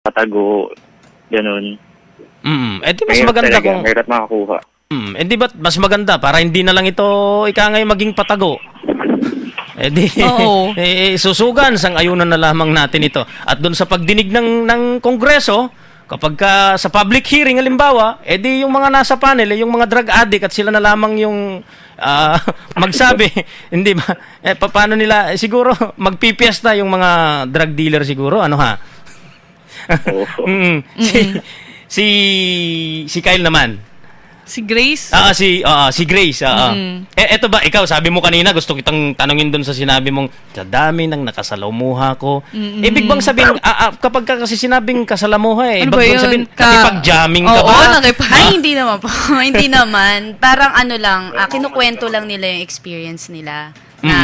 patago, ganun. Eh di mas maganda kung... Mahirap makakuha. Eh di ba't mas maganda para hindi na lang ito ikangay maging patago? Eh di, susugan, sang-ayunan na lamang natin ito. At doon sa pagdinig ng Kongreso, kapag sa public hearing, halimbawa, eh di yung mga nasa panel, yung mga drug addict at sila na lamang yung magsabi, hindi ba? Paano nila, siguro, magpipiesta yung mga drug dealer siguro, ano ha? Si Kyle naman. Si Grace? Si Grace. Eto ba, ikaw, sabi mo kanina, gusto kitang tanungin doon sa sinabi mong, sa dami ng nakasalamuha ko. Ibig bang sabihin, kapag kasi sinabing kasalamuha ibig bang sabihin, nakipag-jamming ka ba? Ay, hindi naman po. Hindi naman. Parang ano lang, kinukwento lang nila yung experience nila na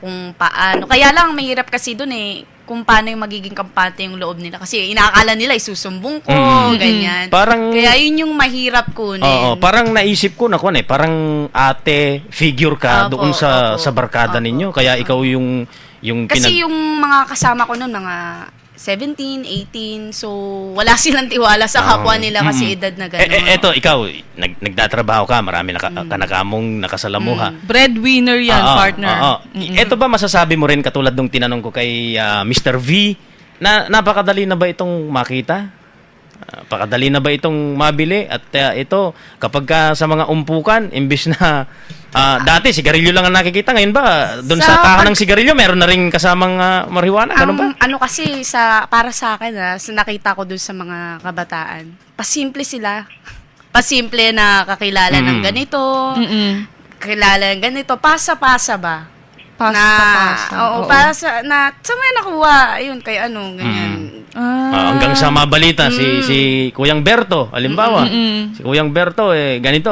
kung paano. Kaya lang, mahirap kasi doon kung paano yung magiging kampante yung loob nila. Kasi inaakala nila, isusumbong ko, ganyan. Parang, kaya yun yung mahirap kunin. Parang naisip ko na parang ate, figure ka doon sa barkada ninyo. Kaya ikaw yung kasi yung mga kasama ko noon, mga 17, 18, so wala silang tiwala sa kapwa nila kasi edad na gano'n. Eto, ikaw, nagtatrabaho ka, marami kanakamong nakasalamuha. Breadwinner yan, partner. Eto ba masasabi mo rin, katulad nung tinanong ko kay Mr. V, na napakadali na ba itong makita? Pakadali na ba itong mabili? At ito, kapag sa mga umpukan, imbis na dati sigarilyo lang ang nakikita, ngayon ba doon sa tahan ng sigarilyo meron na rin kasamang marijuana? Ganun ba? Ano kasi para sa akin nakita ko doon sa mga kabataan, pasimple sila. Pasimple na kakilala ng ganito, kakilala ng ganito, pasa-pasa ba? Pasa. Oo, pasa na sa may nakuha, ayun kay ganyan. Hanggang sa mabalita si Kuyang Berto, halimbawa. Si Kuyang Berto ganito.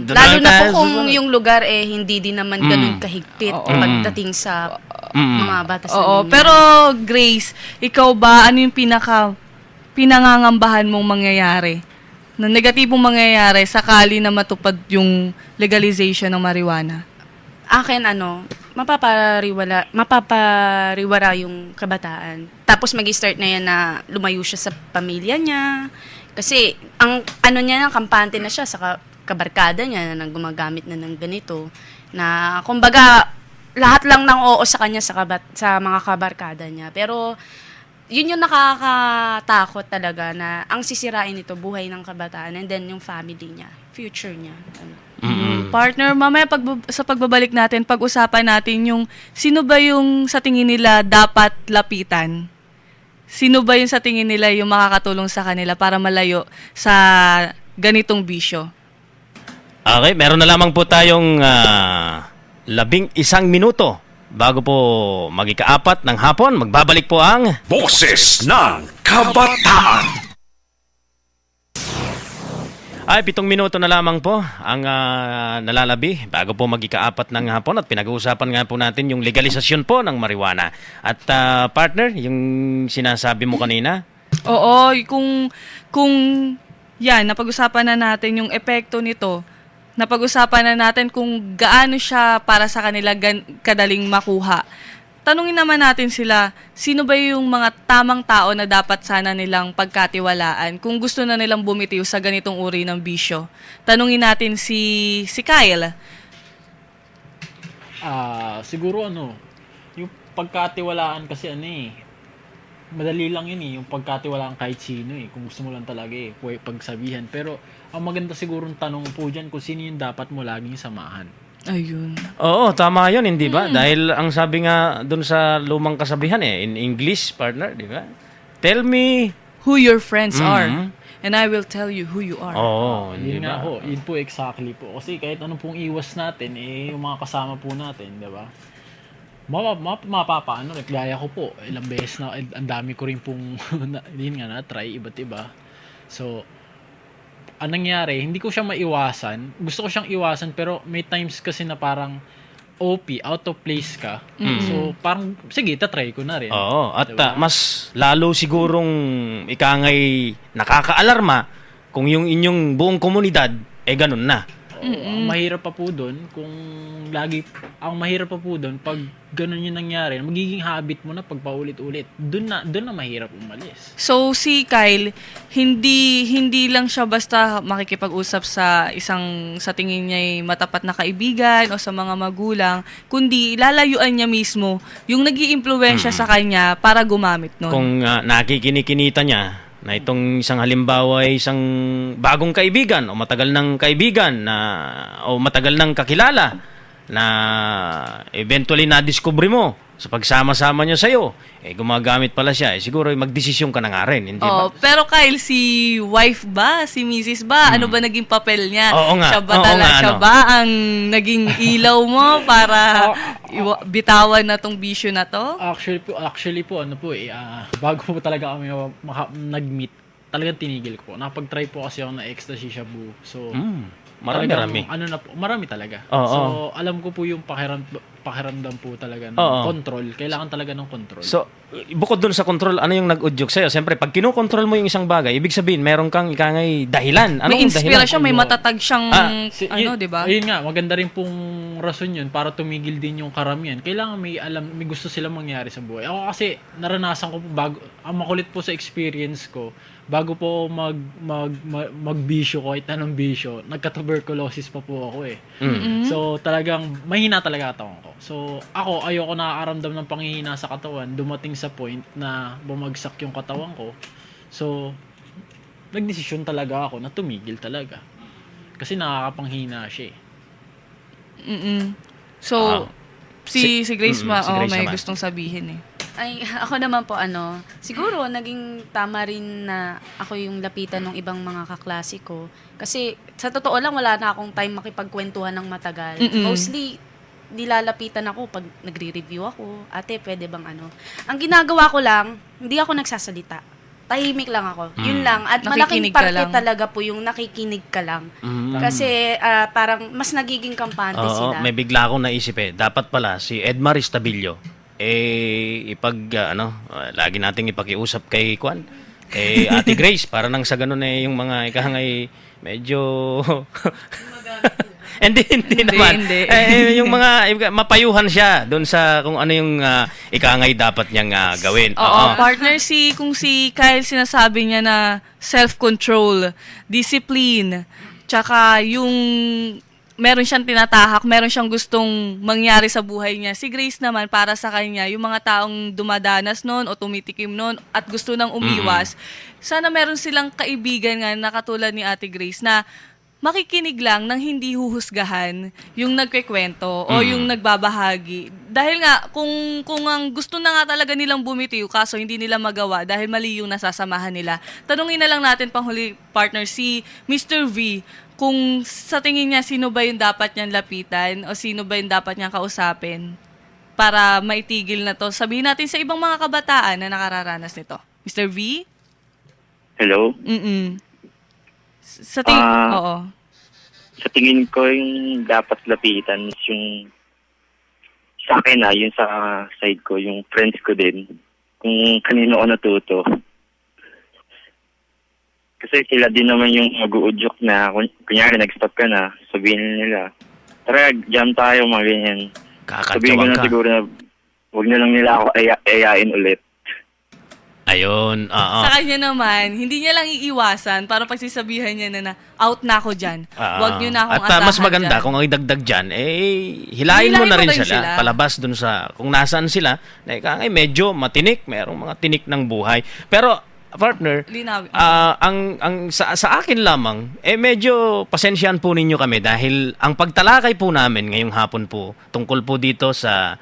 Lalo na po kung yung lugar hindi din naman ganun kahigpit pagdating sa mga batas na ganyan. Pero Grace, ikaw ba ano yung pinangangambahan mong mangyayari? Na negatibong mangyayari sakali na matupad yung legalization ng marijuana? Akin mapapariwara yung kabataan. Tapos mag-start na yan na lumayo siya sa pamilya niya. Kasi, ang niya, kampante na siya sa kabarkada niya na gumagamit na ng ganito. Na, kumbaga, lahat lang ng oo sa kanya sa mga kabarkada niya. Pero, yun yung nakakatakot talaga na ang sisirain nito, buhay ng kabataan and then yung family niya, future niya. Partner, mamaya sa pagbabalik natin, pag-usapan natin yung sino ba yung sa tingin nila dapat lapitan? Sino ba yung sa tingin nila yung makakatulong sa kanila para malayo sa ganitong bisyo? Okay, meron na lamang po tayong 11 minuto bago po mag-ikaapat ng hapon. Magbabalik po ang Boses ng Kabataan. 7 minuto na lamang po ang nalalabi bago po mag-ikaapat ng hapon at pinag-uusapan nga po natin yung legalisasyon po ng marijuana. At partner, yung sinasabi mo kanina? Oo, kung yan, napag-usapan na natin yung epekto nito. Napag-usapan na natin kung gaano siya para sa kanila kadaling makuha. Tanungin naman natin sila, sino ba yung mga tamang tao na dapat sana nilang pagkatiwalaan kung gusto na nilang bumitiw sa ganitong uri ng bisyo? Tanungin natin si Kyle. Siguro yung pagkatiwalaan kasi madali lang yun yung pagkatiwalaan kahit sino kung gusto mo lang talaga pagsabihan. Pero ang maganda sigurong tanong po dyan kung sino yung dapat mo laging samahan. Ayun. Oo, tama yun, hindi ba? Dahil ang sabi nga doon sa lumang kasabihan in English, partner, di ba? Tell me who your friends are, and I will tell you who you are. Oo, hindi Yun ba? nga yun po exactly po. Kasi kahit anong pong iwas natin, yung mga kasama po natin, di ba? Gaya ko po, ilang beses na, ang dami ko rin pong, yun nga na-try, iba't iba. So, anong nangyari, hindi ko siya maiwasan. Gusto ko siyang iwasan, pero may times kasi na parang OP, out of place ka. So, parang, sige, tatry ko na rin. Oo, at diba? mas lalo sigurong ikangay nakakaalarma kung yung inyong buong komunidad, ganun na. Ang mahirap pa po doon kung ang mahirap pa po doon pag ganun yung nangyari, magiging habit mo na pag paulit-ulit. Doon na mahirap umalis. So si Kyle, hindi lang siya basta makikipag-usap sa sa tingin niya ay matapat na kaibigan o sa mga magulang, kundi lalayuan niya mismo yung nag-iimpluwensya sa kanya para gumamit nun. Kung nakikinikinita niya na itong isang halimbawa ay isang bagong kaibigan o matagal ng kaibigan o matagal ng kakilala na eventually na-discover mo sa pagsama-sama niya sa'yo, gumagamit pala siya, siguro magdesisyon ka na nga rin, hindi ba? Pero Kyle, si wife ba? Si Mrs. ba? Ano ba naging papel niya? Oo nga. Siya ba, Oo nga, siya ano? ba ang naging ilaw mo para bitawan na tong bisyo na to? Actually po, bago po talaga kami nag-meet, talagang tinigil ko po. Nakapag-try po kasi ako na ecstasy shabu. So, Marami. Marami talaga. Oo. So, alam ko po yung pakiramdam po talaga ng control. Kailangan talaga ng control. So, bukod dun sa control, ano yung nag-udyok sa'yo? Siyempre, pag kinokontrol mo yung isang bagay, ibig sabihin, meron kang ikangay dahilan. Anong May inspirasyon, dahilan? may matatag siyang, yun, di ba? Ayun nga, maganda rin pong rason yun para tumigil din yung karamihan. Kailangan may gusto silang mangyari sa buhay. Ako kasi, naranasan ko po ang makulit po sa experience ko, bago po magbisyo ko, kahit anong bisyo, nagka-tuberculosis pa po ako eh. So, talagang, mahina talaga katawan ko. So, ako, ayoko nakakaramdam ng panghihina sa katawan, dumating sa point na bumagsak yung katawan ko. So, nagdesisyon talaga ako na tumigil talaga. Kasi nakakapanghina siya eh. So, si Grace si Grace may naman. gustong sabihin eh. Ay, ako naman po, siguro naging tama rin na ako yung lapitan ng ibang mga kaklase ko. Kasi, sa totoo lang, wala na akong time makipagkwentuhan ng matagal. Mostly, nilalapitan ako pag nagre-review ako. Ate, pwede bang Ang ginagawa ko lang, hindi ako nagsasalita. Tahimik lang ako. Yun lang. At Nakikinig malaking ka parte lang. talaga po yung nakikinig ka lang. Kasi, parang mas nagiging kampante Oo, sila. may bigla akong naisip dapat pala si Edmar Estabillo, lagi nating ipakiusap kay Ate Grace, para nang sa ganun yung mga ikangay medyo hindi naman. Hindi. Yung mga mapayuhan siya doon sa kung ano yung ikangay dapat niyang gawin. Oo, partner, kung si Kyle sinasabi niya na self-control, discipline, tsaka yung meron siyang tinatahak, meron siyang gustong mangyari sa buhay niya. Si Grace naman, para sa kanya, yung mga taong dumadanas noon o tumitikim noon at gusto nang umiwas, sana meron silang kaibigan nga na katulad ni Ate Grace na makikinig lang nang hindi huhusgahan yung nagkikwento o yung nagbabahagi. Dahil nga, kung ang gusto na nga talaga nilang bumitiw, kaso hindi nila magawa dahil mali yung nasasamahan nila, tanungin na lang natin panghuli, partner, si Mr. V, kung sa tingin niya sino ba yung dapat niyang lapitan o sino ba yung dapat niyang kausapin para maitigil na to. Sabihin natin sa ibang mga kabataan na nakararanas nito. Mr. V? Hello? Sa tingin, oo. Sa tingin ko yung dapat lapitan is yung sa akin yun sa side ko, yung friends ko din. Kung kanino ako natuto. Kasi sila din naman yung mag-uudyok na, kunyari nag-stop ka na, sabihin nila, tara, jam tayo, mga ganyan. Sabihin ko Kakatsawan na ka. siguro na, huwag na lang nila ako ayain ulit. Ayun, Sa kanya naman, hindi niya lang iiwasan para pagsisabihan niya na out na ako dyan. Huwag niyo na akong At asahan mas maganda dyan. kung ang idagdag dyan, hilahin mo Hilahin na mo rin rin sila, sila. palabas dun sa, kung nasaan sila, na medyo matinik, merong mga tinik ng buhay. Pero, partner, Linawin. sa akin lamang, medyo pasensyahan po ninyo kami dahil ang pagtalakay po namin ngayong hapon po tungkol po dito sa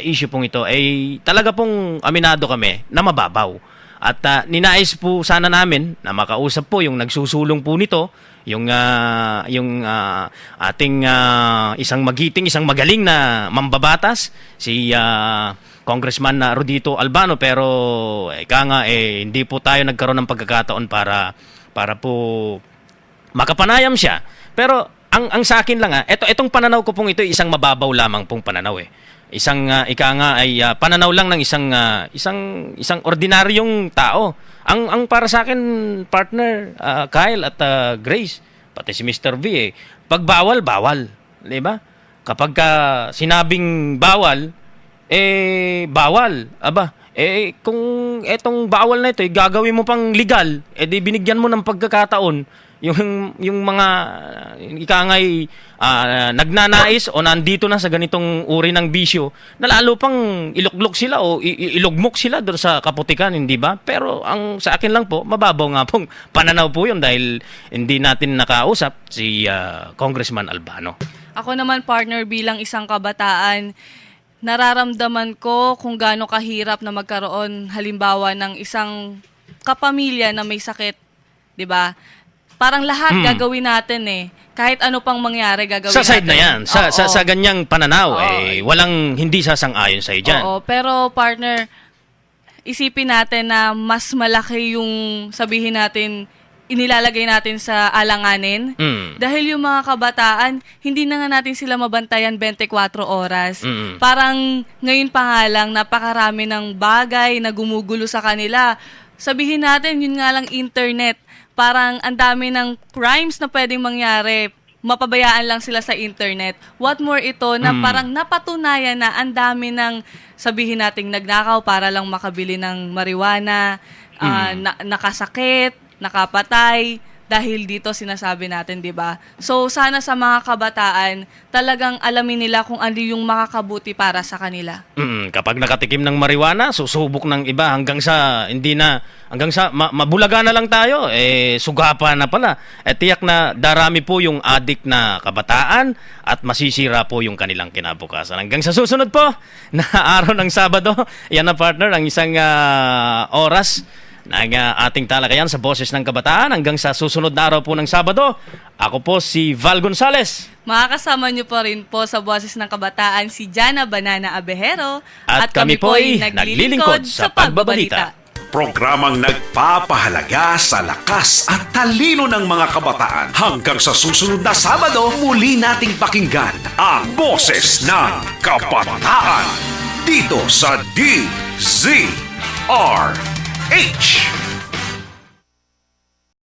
issue pong ito ay talaga pong aminado kami na mababaw. At ninais po sana namin na makausap po yung nagsusulong po nito, yung ating isang magaling na mambabatas, si Congressman Rodito Albano, pero hindi po tayo nagkaroon ng pagkakataon para po makapanayam siya. Pero ang sa akin lang itong pananaw ko pong ito isang mababaw lamang pong pananaw Isang pananaw lang ng isang ordinaryong tao. Ang para sa akin, partner, Kyle at Grace, pati si Mr. V pag bawal, bawal. Di ba? Kapag sinabing bawal, bawal. Aba, kung etong bawal na ito, gagawin mo pang legal, di binigyan mo ng pagkakataon yung mga ikangay nagnanais o nandito na sa ganitong uri ng bisyo na lalo pang iluklok sila o ilugmok sila doon sa kaputikan, hindi ba? Pero ang sa akin lang po, mababaw nga pong pananaw po yun dahil hindi natin nakausap si Congressman Albano. Ako naman, partner, bilang isang kabataan, nararamdaman ko kung gaano kahirap na magkaroon halimbawa ng isang kapamilya na may sakit, 'di ba? Parang lahat gagawin natin Kahit ano pang mangyari gagawin natin. Sa side na 'yan, sa ganyang pananaw walang hindi sasang-ayon sa diyan. Oo, pero partner, isipin natin na mas malaki yung sabihin natin inilalagay natin sa alanganin. Dahil yung mga kabataan, hindi na nga natin sila mabantayan 24 oras. Parang ngayon pa nga lang, napakarami ng bagay na gumugulo sa kanila. Sabihin natin, yun nga lang internet. Parang ang dami ng crimes na pwedeng mangyari. Mapabayaan lang sila sa internet. What more ito na parang napatunayan na ang dami ng sabihin nating nagnakaw para lang makabili ng marijuana, nakasakit, nakapatay, dahil dito sinasabi natin, 'di ba? So sana sa mga kabataan, talagang alamin nila kung ano yung makakabuti para sa kanila. Kapag nakatikim ng marijuana, susubok ng iba hanggang sa mabulaga na lang tayo, sugapa na pala. Tiyak na darami po yung adik na kabataan at masisira po yung kanilang kinabukasan. Hanggang sa susunod po na araw ng Sabado, yan na partner, ang isang oras ng ating talakayan sa Boses ng Kabataan. Hanggang sa susunod na araw po ng Sabado, ako po si Val Gonzales. Makakasama niyo po rin po sa Boses ng Kabataan si Jana Banana Abejero. At kami po'y naglilingkod sa pagbabalita. Programang nagpapahalaga sa lakas at talino ng mga kabataan. Hanggang sa susunod na Sabado, muli nating pakinggan ang Boses ng Kabataan dito sa DZRH.